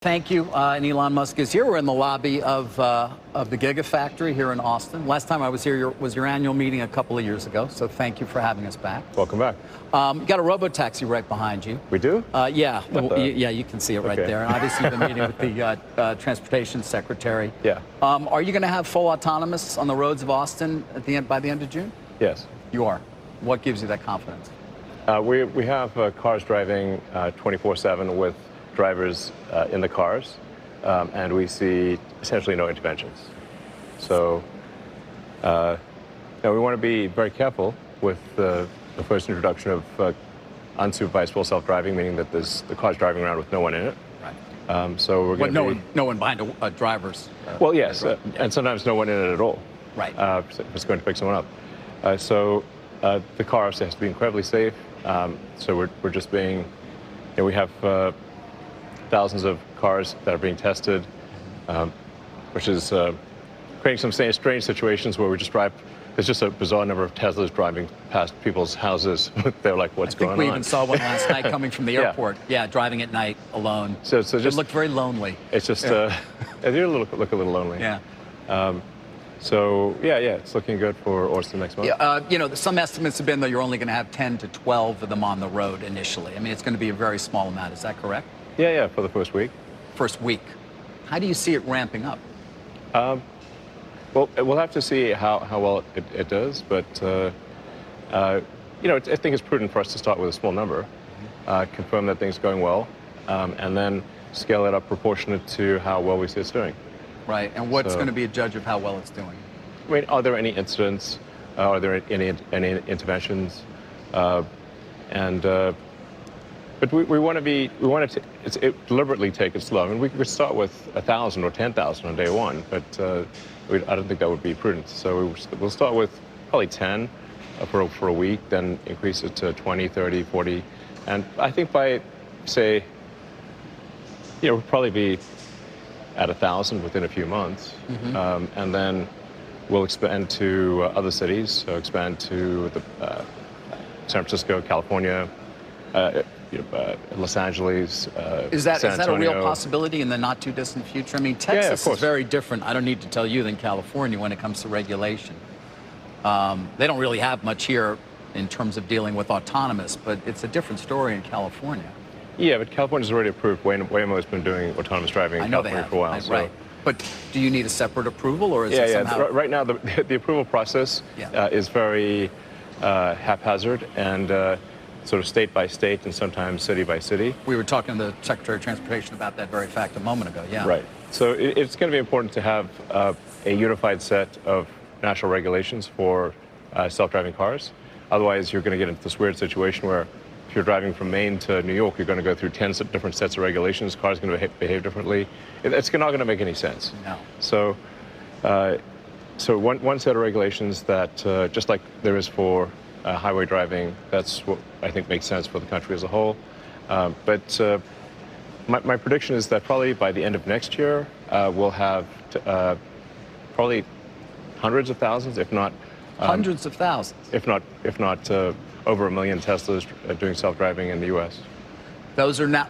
Thank you. And Elon Musk is here. We're in the lobby of the Gigafactory here in Austin. Last time I was here was your annual meeting a couple of years ago, so thank you for having us back. Welcome back. You got a Robotaxi right behind you. We do? Yeah. Yeah, you can see it right there. And obviously you've been meeting with the Transportation Secretary. Yeah. Are you going to have full autonomous on the roads of Austin by the end of June? Yes. You are. What gives you that confidence? We have cars driving 24/7 with drivers in the cars, and we see essentially no interventions. So we want to be very careful with the first introduction of unsupervised full self-driving, meaning that the car's driving around with no one in it. Right. So we're going to no one behind a driver's. Well, yes, and sometimes no one in it at all. Right. It's going to pick someone up. So the car obviously has to be incredibly safe. So we're just being, we have thousands of cars that are being tested, which is creating some strange situations where we just drive. There's just a bizarre number of Teslas driving past people's houses. They're like, what's going on? I think we even saw one last night coming from the airport. Yeah, driving at night alone. So just, it looked very lonely. It's just, they look a little lonely. Yeah. So, yeah, it's looking good for Austin next month. Yeah, some estimates have been that you're only going to have 10 to 12 of them on the road initially. I mean, it's going to be a very small amount. Is that correct? Yeah, for the first week. First week. How do you see it ramping up? Well, we'll have to see how well it does, but, I think it's prudent for us to start with a small number, confirm that things are going well, and then scale it up proportionate to how well we see it's doing. Right, and what's going to be a judge of how well it's doing? I mean, are there any incidents? Are there any interventions? But we want to deliberately take it slow. I mean, we could start with 1,000 or 10,000 on day one, but I don't think that would be prudent. So we'll start with probably 10 for a week, then increase it to 20, 30, 40. And I think by, say, we'll probably be at 1,000 within a few months. Mm-hmm. And then we'll expand to other cities, so expand to San Francisco, California, Los Angeles, Is that a real possibility in the not too distant future? I mean, Texas is very different, I don't need to tell you, than California when it comes to regulation. They don't really have much here in terms of dealing with autonomous, but it's a different story in California. Yeah, but California's already approved. Waymo's been doing autonomous driving in California for a while. Right. But do you need a separate approval, or is it somehow... Right now, the approval process is very haphazard and sort of state by state and sometimes city by city. We were talking to the Secretary of Transportation about that very fact a moment ago, yeah. Right. So it's going to be important to have a unified set of national regulations for self-driving cars. Otherwise, you're going to get into this weird situation where if you're driving from Maine to New York, you're going to go through 10 different sets of regulations. Cars are going to behave differently. It's not going to make any sense. No. So one set of regulations that, just like there is for highway driving, that's what I think makes sense for the country as a whole. But my prediction is that probably by the end of next year, we'll have probably hundreds of thousands, if not... hundreds of thousands? If not over 1 million Teslas doing self-driving in the U.S. Those are not...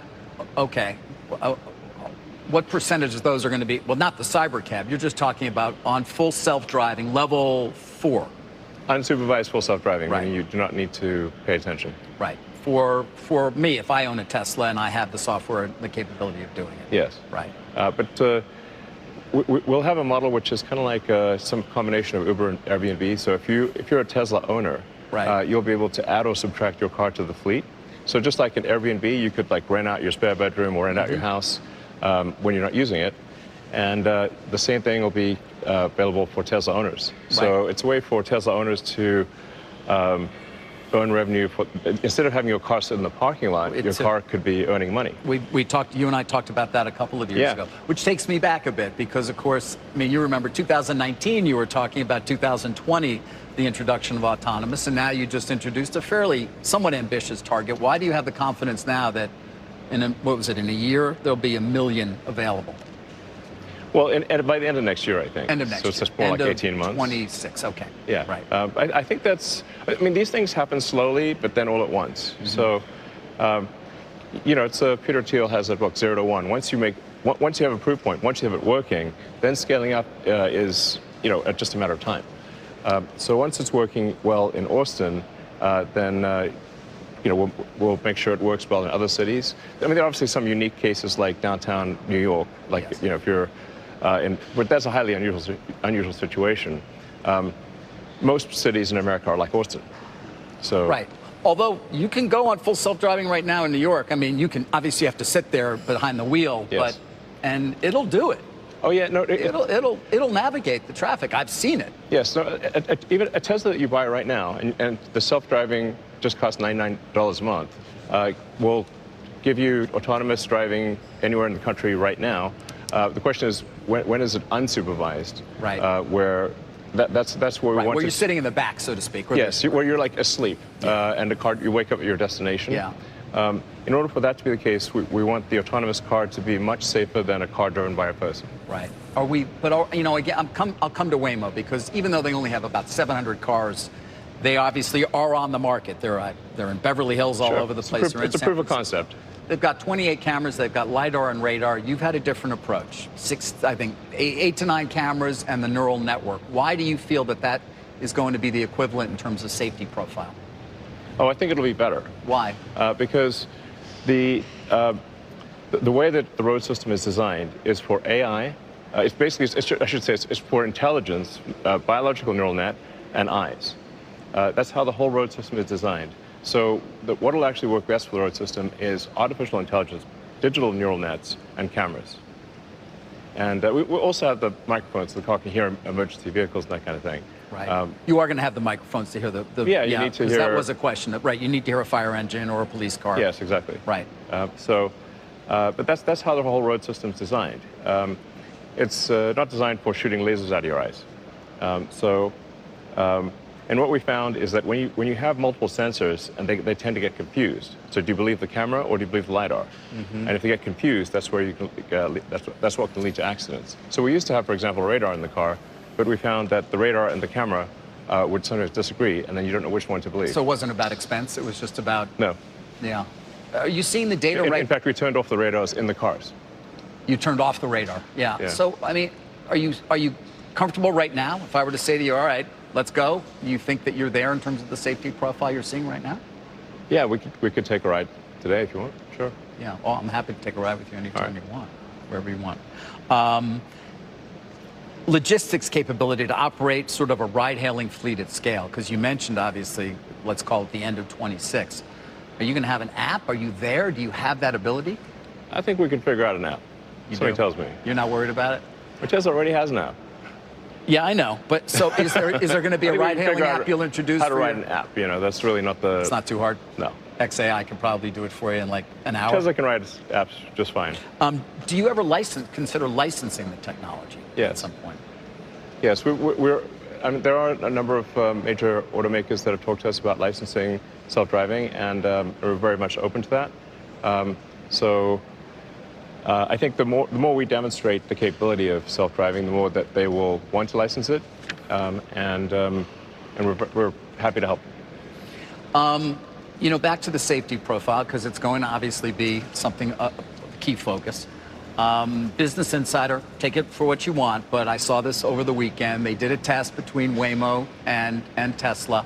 Okay. What percentage of those are going to be... Well, not the cybercab. You're just talking about on full self-driving, level 4. Unsupervised full self-driving, right. Meaning you do not need to pay attention. Right. For me, if I own a Tesla and I have the software and the capability of doing it. Yes. Right. But we'll have a model which is kind of like some combination of Uber and Airbnb. So if you're a Tesla owner, right. You'll be able to add or subtract your car to the fleet. So just like in Airbnb, you could like rent out your spare bedroom or rent out your house when you're not using it. And the same thing will be available for Tesla owners. So it's a way for Tesla owners to earn revenue. Instead of having your car sit in the parking lot, your car could be earning money. You and I talked about that a couple of years ago, which takes me back a bit because, of course, I mean, you remember 2019, you were talking about 2020, the introduction of autonomous, and now you just introduced a somewhat ambitious target. Why do you have the confidence now that in a year, there'll be 1 million available? Well, by the end of next year, I think. End of next year. So it's just more like 18 months. 26, okay. Yeah. Right. I think these things happen slowly, but then all at once. Mm-hmm. So, Peter Thiel has that book, 0 to 1. Once you make once you have a proof point, once you have it working, then scaling up is just a matter of time. So once it's working well in Austin, then we'll make sure it works well in other cities. I mean, there are obviously some unique cases like downtown New York, like yes. if you're but that's a highly unusual situation. Most cities in America are like Austin. So right. Although you can go on full self-driving right now in New York. I mean, you can obviously have to sit there behind the wheel, yes. and it'll do it. Oh yeah, no, it'll navigate the traffic. I've seen it. Yes, no, even a Tesla that you buy right now, and the self-driving just costs $99 a month, will give you autonomous driving anywhere in the country right now. The question is, when is it unsupervised? Right. Where that's where we want where to. you're sitting in the back, so to speak. Yes, where you're like asleep, and the car, you wake up at your destination. Yeah. In order for that to be the case, we want the autonomous car to be much safer than a car driven by a person. Right. Again, I'll come to Waymo, because even though they only have about 700 cars, they obviously are on the market. They're in Beverly Hills, all over the place. It's a proof of concept. They've got 28 cameras. They've got LiDAR and radar. You've had a different approach. 8 to 9 cameras and the neural network. Why do you feel that is going to be the equivalent in terms of safety profile? Oh, I think it'll be better. Why? Because the way that the road system is designed is for AI. It's for intelligence, biological neural net, and eyes. That's how the whole road system is designed. So what will actually work best for the road system is artificial intelligence, digital neural nets, and cameras. And we also have the microphones so the car can hear emergency vehicles and that kind of thing. Right. You are going to have the microphones to hear the you need to hear. That was a question. Right. You need to hear a fire engine or a police car. Yes, exactly. Right. But that's how the whole road system is designed. It's not designed for shooting lasers out of your eyes. And what we found is that when you have multiple sensors, and they tend to get confused. So do you believe the camera or do you believe the LiDAR? Mm-hmm. And if they get confused, that's where that's what can lead to accidents. So we used to have, for example, radar in the car, but we found that the radar and the camera would sometimes disagree, and then you don't know which one to believe. So it wasn't about expense. It was just about... No. Yeah. Are you seeing the data right... In fact, we turned off the radars in the cars. You turned off the radar. Yeah. So, I mean, are you comfortable right now? If I were to say to you, all right, let's go, you think that you're there in terms of the safety profile you're seeing right now? Yeah, we could take a ride today if you want. Sure. Yeah. Well, I'm happy to take a ride with you anytime you want, wherever you want. Logistics capability to operate sort of a ride-hailing fleet at scale, because you mentioned, obviously, let's call it the end of 26. Are you going to have an app? Are you there? Do you have that ability? I think we can figure out an app. Somebody tells me. You're not worried about it? But Tesla already has an app. Yeah, I know. But so is there going to be a ride-hailing app you'll introduce? How to ride an app, that's really not the... It's not too hard? No. XAI can probably do it for you in like an hour. Tesla can ride apps just fine. Do you ever consider licensing the technology at some point? Yes, there are a number of major automakers that have talked to us about licensing self-driving, and are very much open to that. I think the more we demonstrate the capability of self-driving, the more that they will want to license it, and we're happy to help. Back to the safety profile, because it's going to obviously be something a key focus. Business Insider, take it for what you want, but I saw this over the weekend. They did a test between Waymo and Tesla.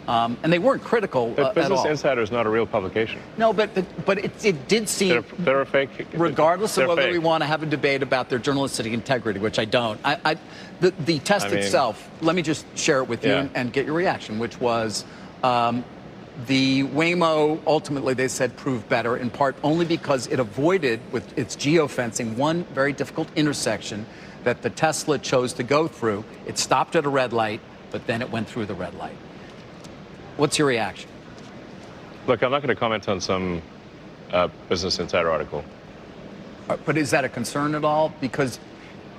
And they weren't critical at all. Business Insider is not a real publication. No, but it did seem... They're a fake... Regardless of whether we want to have a debate about their journalistic integrity, which I don't. The test itself, let me just share it with you and get your reaction, which was the Waymo, ultimately, they said, proved better, in part only because it avoided, with its geofencing, one very difficult intersection that the Tesla chose to go through. It stopped at a red light, but then it went through the red light. What's your reaction? Look, I'm not going to comment on some Business Insider article. But is that a concern at all? Because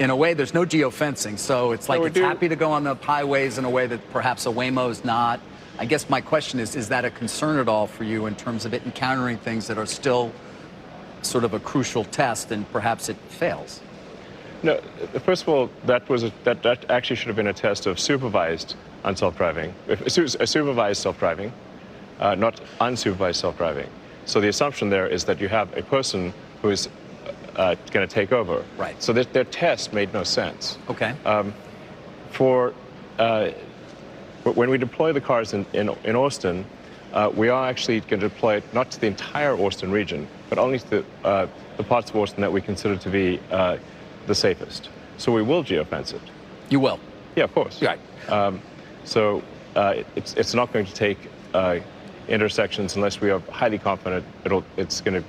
in a way, there's no geofencing, so it's like it's happy to go on the highways in a way that perhaps a Waymo's not. I guess my question is that a concern at all for you in terms of it encountering things that are still sort of a crucial test and perhaps it fails? No, first of all, that actually should have been a test of supervised self-driving, supervised self-driving, not unsupervised self-driving. So the assumption there is that you have a person who is going to take over. Right. So their test made no sense. Okay. When we deploy the cars in Austin, we are actually going to deploy it not to the entire Austin region, but only to the parts of Austin that we consider to be the safest. So we will geofence it. You will? Yeah, of course. Right. It's not going to take intersections unless we are highly confident it's going to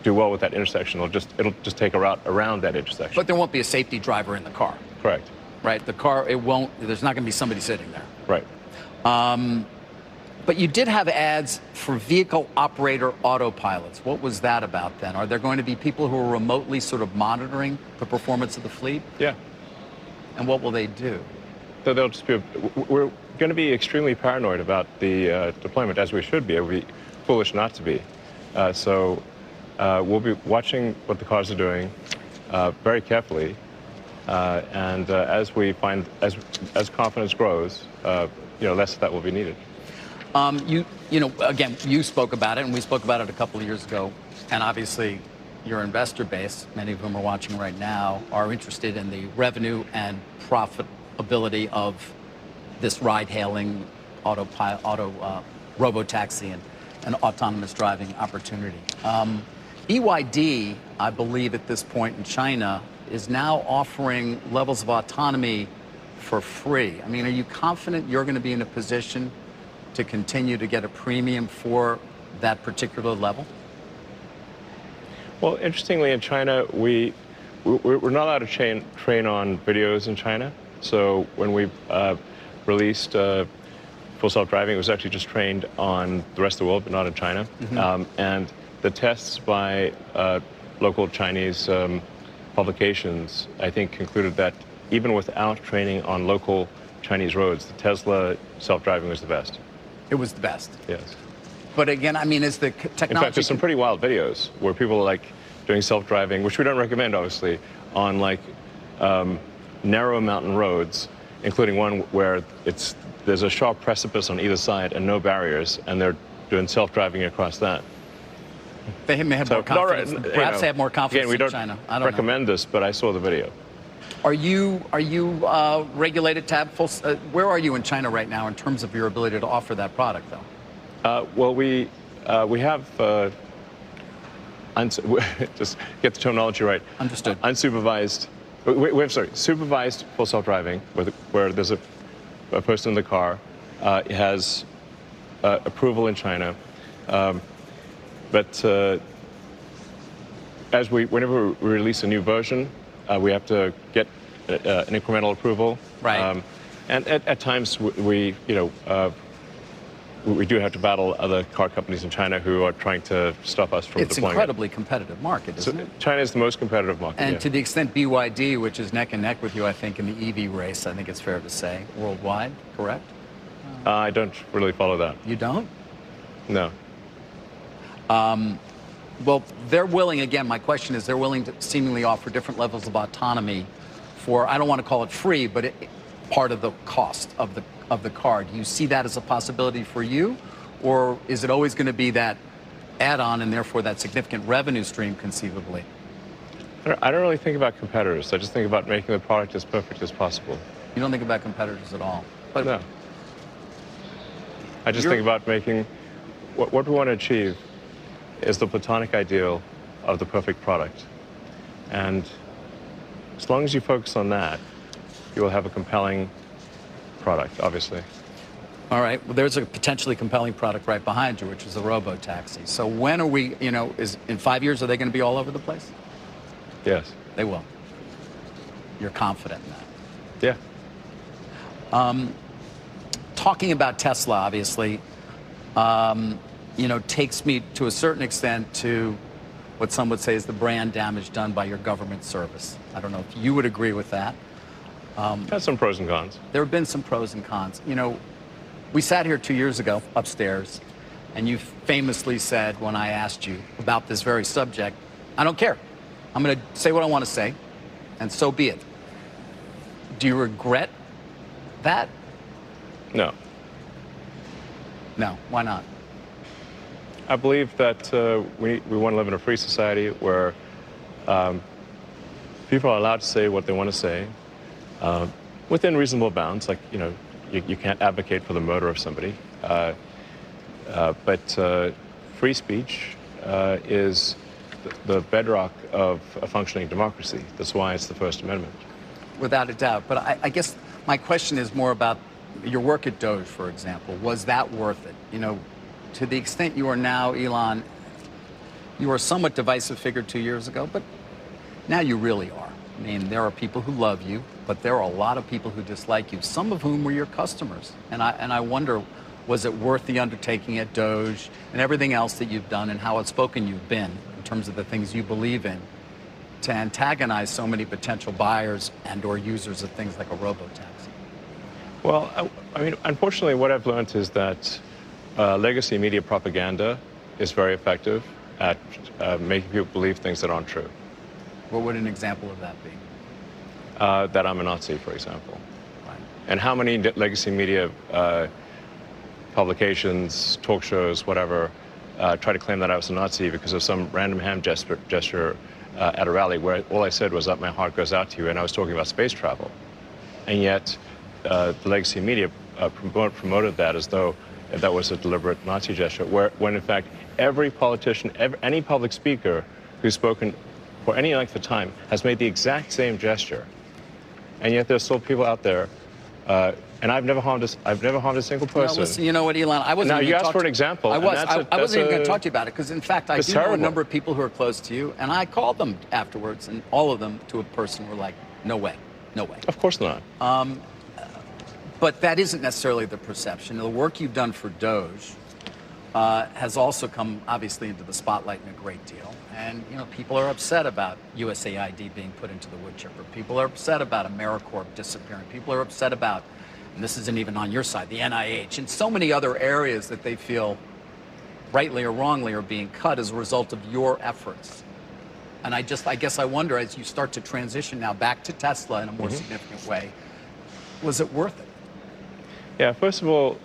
do well with that intersection. It'll just take a route around that intersection. But there won't be a safety driver in the car. Correct. Right. The car, there's not going to be somebody sitting there. Right. But you did have ads for vehicle operator autopilots. What was that about then? Are there going to be people who are remotely sort of monitoring the performance of the fleet? Yeah. And what will they do? So they'll just be, we're going to be extremely paranoid about the deployment, as we should be. It would be foolish not to be. We'll be watching what the cars are doing very carefully. And as we find, as confidence grows, less of that will be needed. Again, you spoke about it, and we spoke about it a couple of years ago. And obviously, your investor base, many of whom are watching right now, are interested in the revenue and profitability of this ride-hailing, robotaxi and autonomous driving opportunity. BYD, I believe at this point in China, is now offering levels of autonomy for free. I mean, are you confident you're going to be in a position to continue to get a premium for that particular level? Well, interestingly, in China, we're not allowed to train on videos in China. So when we released Full Self-Driving, it was actually just trained on the rest of the world, but not in China. Mm-hmm. And the tests by local Chinese publications, I think, concluded that even without training on local Chinese roads, the Tesla self-driving was the best. It was the best? Yes. But again, I mean, is the technology... In fact, there's some pretty wild videos where people are like doing self-driving, which we don't recommend, obviously, on like narrow mountain roads, including one where there's a sharp precipice on either side and no barriers, and they're doing self-driving across that. They may have more confidence. Perhaps they have more confidence in China. I don't recommend this, but I saw the video. Are you regulated to have full? Where are you in China right now in terms of your ability to offer that product, though? Well, we have just get the terminology right. Understood. Unsupervised. We have supervised full self-driving, where there's a person in the car. It has approval in China, but whenever we release a new version, we have to get an incremental approval. Right. And at times we do have to battle other car companies in China who are trying to stop us from deploying it. It's an incredibly competitive market, isn't it? China is the most competitive market. And yeah. to the extent BYD, which is neck and neck with you, I think, in the EV race, I think it's fair to say, worldwide, correct? I don't really follow that. You don't? No. Well, they're willing, again, my question is, they're willing to seemingly offer different levels of autonomy for, I don't want to call it free, but part of the cost of the car. Do you see that as a possibility for you? Or is it always going to be that add-on and therefore that significant revenue stream conceivably? I don't really think about competitors. I just think about making the product as perfect as possible. You don't think about competitors at all? But no. I just think about making, what we want to achieve is the platonic ideal of the perfect product. And as long as you focus on that, you will have a compelling product, obviously. All right. Well, there's a potentially compelling product right behind you, which is the Robotaxi. So when are we, in 5 years, are they going to be all over the place? Yes. They will. You're confident in that? Yeah. Talking about Tesla, obviously, takes me to a certain extent to what some would say is the brand damage done by your government service. I don't know if you would agree with that. Has some pros and cons. There have been some pros and cons. We sat here 2 years ago upstairs, and you famously said when I asked you about this very subject, I don't care. I'm going to say what I want to say, and so be it. Do you regret that? No. No. Why not? I believe that we want to live in a free society where People are allowed to say what they want to say within reasonable bounds. Like, you can't advocate for the murder of somebody. But free speech is the bedrock of a functioning democracy. That's why it's the First Amendment. Without a doubt. But I guess my question is more about your work at Doge, for example. Was that worth it? To the extent you are now, Elon, you were a somewhat divisive figure 2 years ago, but now you really are. I mean, there are people who love you, but there are a lot of people who dislike you, some of whom were your customers. And I wonder, was it worth the undertaking at Doge and everything else that you've done and how outspoken you've been in terms of the things you believe in to antagonize so many potential buyers and or users of things like a Robotaxi? Well, I mean, unfortunately, what I've learned is that legacy media propaganda is very effective at making people believe things that aren't true. What would an example of that be? That I'm a Nazi, for example. Right. And how many legacy media publications, talk shows, whatever, try to claim that I was a Nazi because of some random hand gesture at a rally where all I said was that my heart goes out to you, and I was talking about space travel. And yet, the legacy media promoted that as though that was a deliberate Nazi gesture, when in fact every politician, any public speaker who's spoken for any length of time has made the exact same gesture. And yet there's still people out there, and I've never harmed a single person. No, listen, you know what, Elon? I wasn't. Now you asked for an example. I wasn't even going to talk to you about it because, in fact, I do know a number of people who are close to you, and I called them afterwards, and all of them, to a person, were like, "No way, no way." Of course not. But that isn't necessarily the perception. The work you've done for Doge has also come, obviously, into the spotlight in a great deal. And, people are upset about USAID being put into the wood chipper. People are upset about AmeriCorps disappearing. People are upset about, and this isn't even on your side, the NIH, and so many other areas that they feel, rightly or wrongly, are being cut as a result of your efforts. And I guess I wonder, as you start to transition now back to Tesla in a more significant way, was it worth it? Yeah, first of all,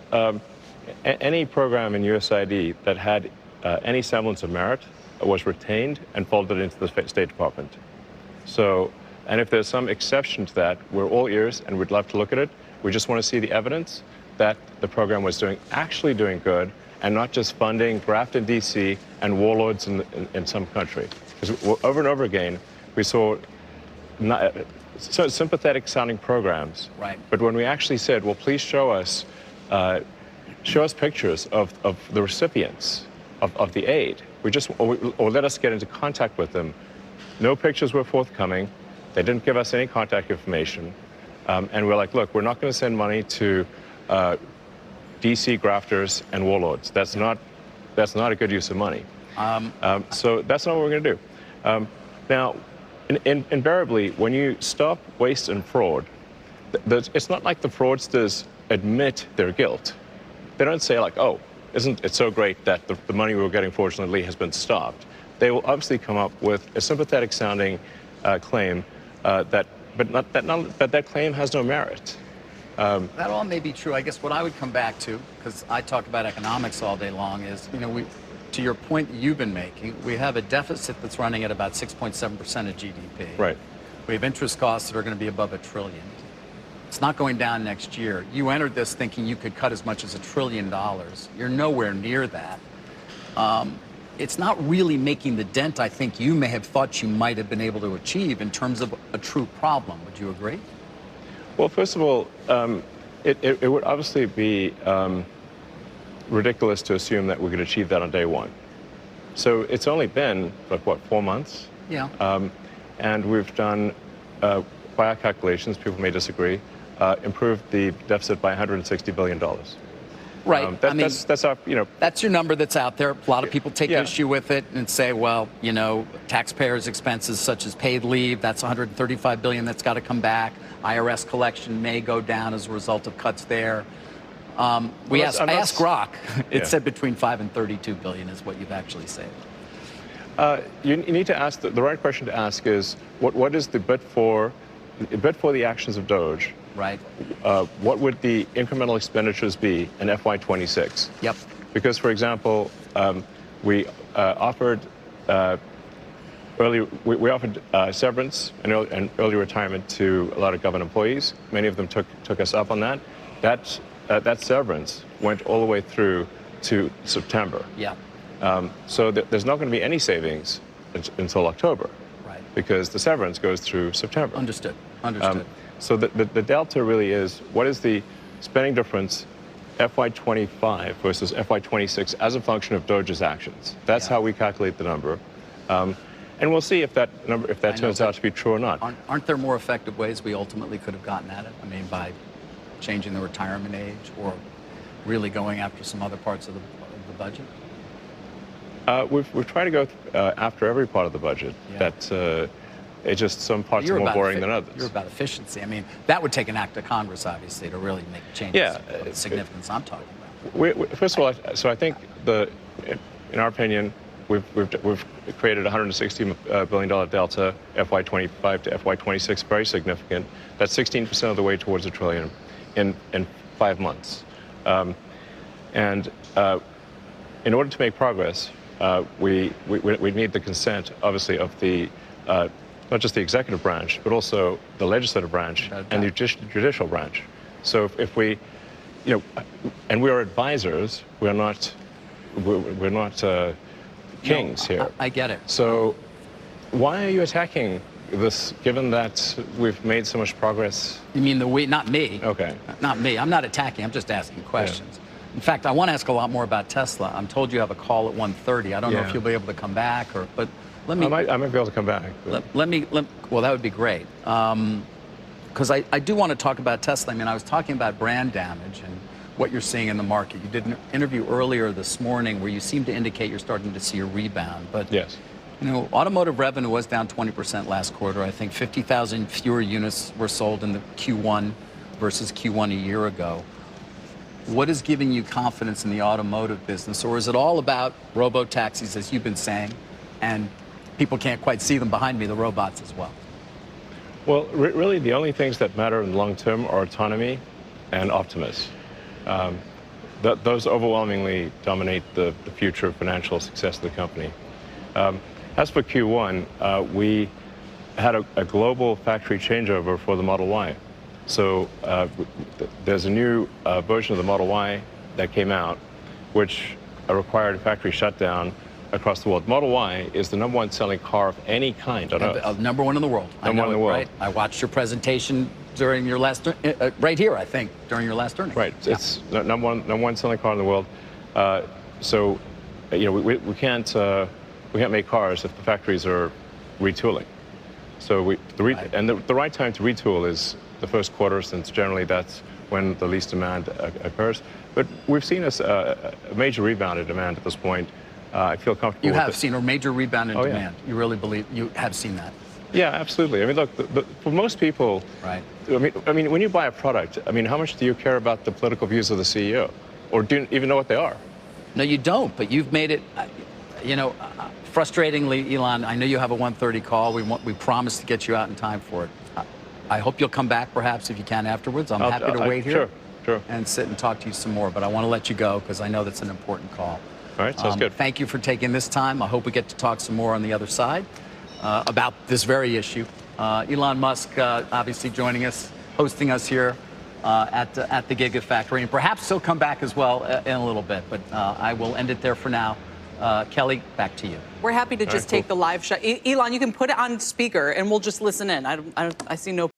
any program in USAID that had any semblance of merit was retained and folded into the State Department. So, and if there's some exception to that, we're all ears and we'd love to look at it. We just want to see the evidence that the program was actually doing good and not just funding graft in DC and warlords in some country. Because over and over again, we saw sympathetic sounding programs. Right. But when we actually said, well, please show us pictures of the recipients of the aid, or let us get into contact with them. No pictures were forthcoming. They didn't give us any contact information. And we're like, look, we're not going to send money to DC grafters and warlords. That's not a good use of money. So that's not what we're going to do. Now, invariably, when you stop waste and fraud, it's not like the fraudsters admit their guilt. They don't say like, oh, isn't it so great that the money we were getting, fortunately, has been stopped. They will obviously come up with a sympathetic sounding claim but that claim has no merit. That all may be true. I guess what I would come back to, because I talk about economics all day long, is, to your point that you've been making, we have a deficit that's running at about 6.7% of GDP. Right. We have interest costs that are going to be above $1 trillion. It's not going down next year. You entered this thinking you could cut as much as $1 trillion. You're nowhere near that. It's not really making the dent I think you may have thought you might have been able to achieve in terms of a true problem. Would you agree? Well, first of all, it would obviously be ridiculous to assume that we could achieve that on day one. So it's only been, like, what, 4 months? Yeah. And we've done, by our calculations, people may disagree, improved the deficit by $160 billion. Right. That's our, That's your number that's out there. A lot of people take issue with it and say, well, taxpayers' expenses such as paid leave, that's $135 billion that's got to come back. IRS collection may go down as a result of cuts there. I asked Grok. It said between 5 and 32 billion is what you've actually saved. You need to ask, the right question to ask is, what is the bid for the actions of Doge? Right. What would the incremental expenditures be in FY26? Yep. Because, for example, we offered we offered severance and early retirement to a lot of government employees. Many of them took us up on that. That severance went all the way through to September. Yeah. So there's not going to be any savings until October. Right. Because the severance goes through September. Understood. So the delta really is, what is the spending difference FY25 versus FY26 as a function of DOGE's actions? That's how we calculate the number. And we'll see if that turns out to be true or not. Aren't there more effective ways we ultimately could have gotten at it? I mean, by changing the retirement age or really going after some other parts of the budget? We've tried to go after every part of the budget. Yeah. It's just some parts are more boring than others. You're about efficiency. I mean, that would take an act of Congress, obviously, to really make changes of the significance I'm talking about. First of all, so I think in our opinion, we've created a $160 billion delta, FY25 to FY26, very significant. That's 16% of the way towards $1 trillion in 5 months. And in order to make progress, we need the consent, obviously, of the not just the executive branch, but also the legislative branch and the judicial branch. So if we, and we are advisors, we're not kings here. I get it. So why are you attacking this, given that we've made so much progress? You mean not me. Okay. Not me. I'm not attacking. I'm just asking questions. Yeah. In fact, I want to ask a lot more about Tesla. I'm told you have a call at 1:30. I don't know if you'll be able to come back, but let me. I might be able to come back. Well, that would be great. Because I do want to talk about Tesla. I mean, I was talking about brand damage and what you're seeing in the market. You did an interview earlier this morning where you seemed to indicate you're starting to see a rebound. But yes. Automotive revenue was down 20% last quarter. I think 50,000 fewer units were sold in the Q1 versus Q1 a year ago. What is giving you confidence in the automotive business? Or is it all about robotaxis, as you've been saying, and people can't quite see them behind me, the robots as well? Well, really the only things that matter in the long term are autonomy and Optimus. Those overwhelmingly dominate the future financial success of the company. As for Q1, we had a global factory changeover for the Model Y. So there's a new version of the Model Y that came out, which required a factory shutdown across the world. Model Y is the #1 selling car of any kind on Earth. #1 in the world. #1 in the world. Right? I watched your presentation during your last, right here, I think, during your last earnings. Right. Yeah. It's #1 selling car in the world. So, we can't make cars if the factories are retooling. So the right time to retool is the first quarter, since generally that's when the least demand occurs. But we've seen a major rebound in demand at this point. I feel comfortable. You have seen a major rebound in demand. Yeah. You really believe you have seen that? Yeah, absolutely. I mean, look, for most people, right? I mean, when you buy a product, I mean, how much do you care about the political views of the CEO, or do you even know what they are? No, you don't. But you've made it. Frustratingly, Elon, I know you have a 1:30 call. We promised to get you out in time for it. I hope you'll come back, perhaps, if you can afterwards. I'm happy to wait here and sit and talk to you some more. But I want to let you go because I know that's an important call. All right, sounds good. Thank you for taking this time. I hope we get to talk some more on the other side about this very issue. Elon Musk, obviously joining us, hosting us here at the Gigafactory, and perhaps he'll come back as well in a little bit. But I will end it there for now. Kelly, back to you. We're happy to just take the live shot. Elon, you can put it on speaker, and we'll just listen in. I see no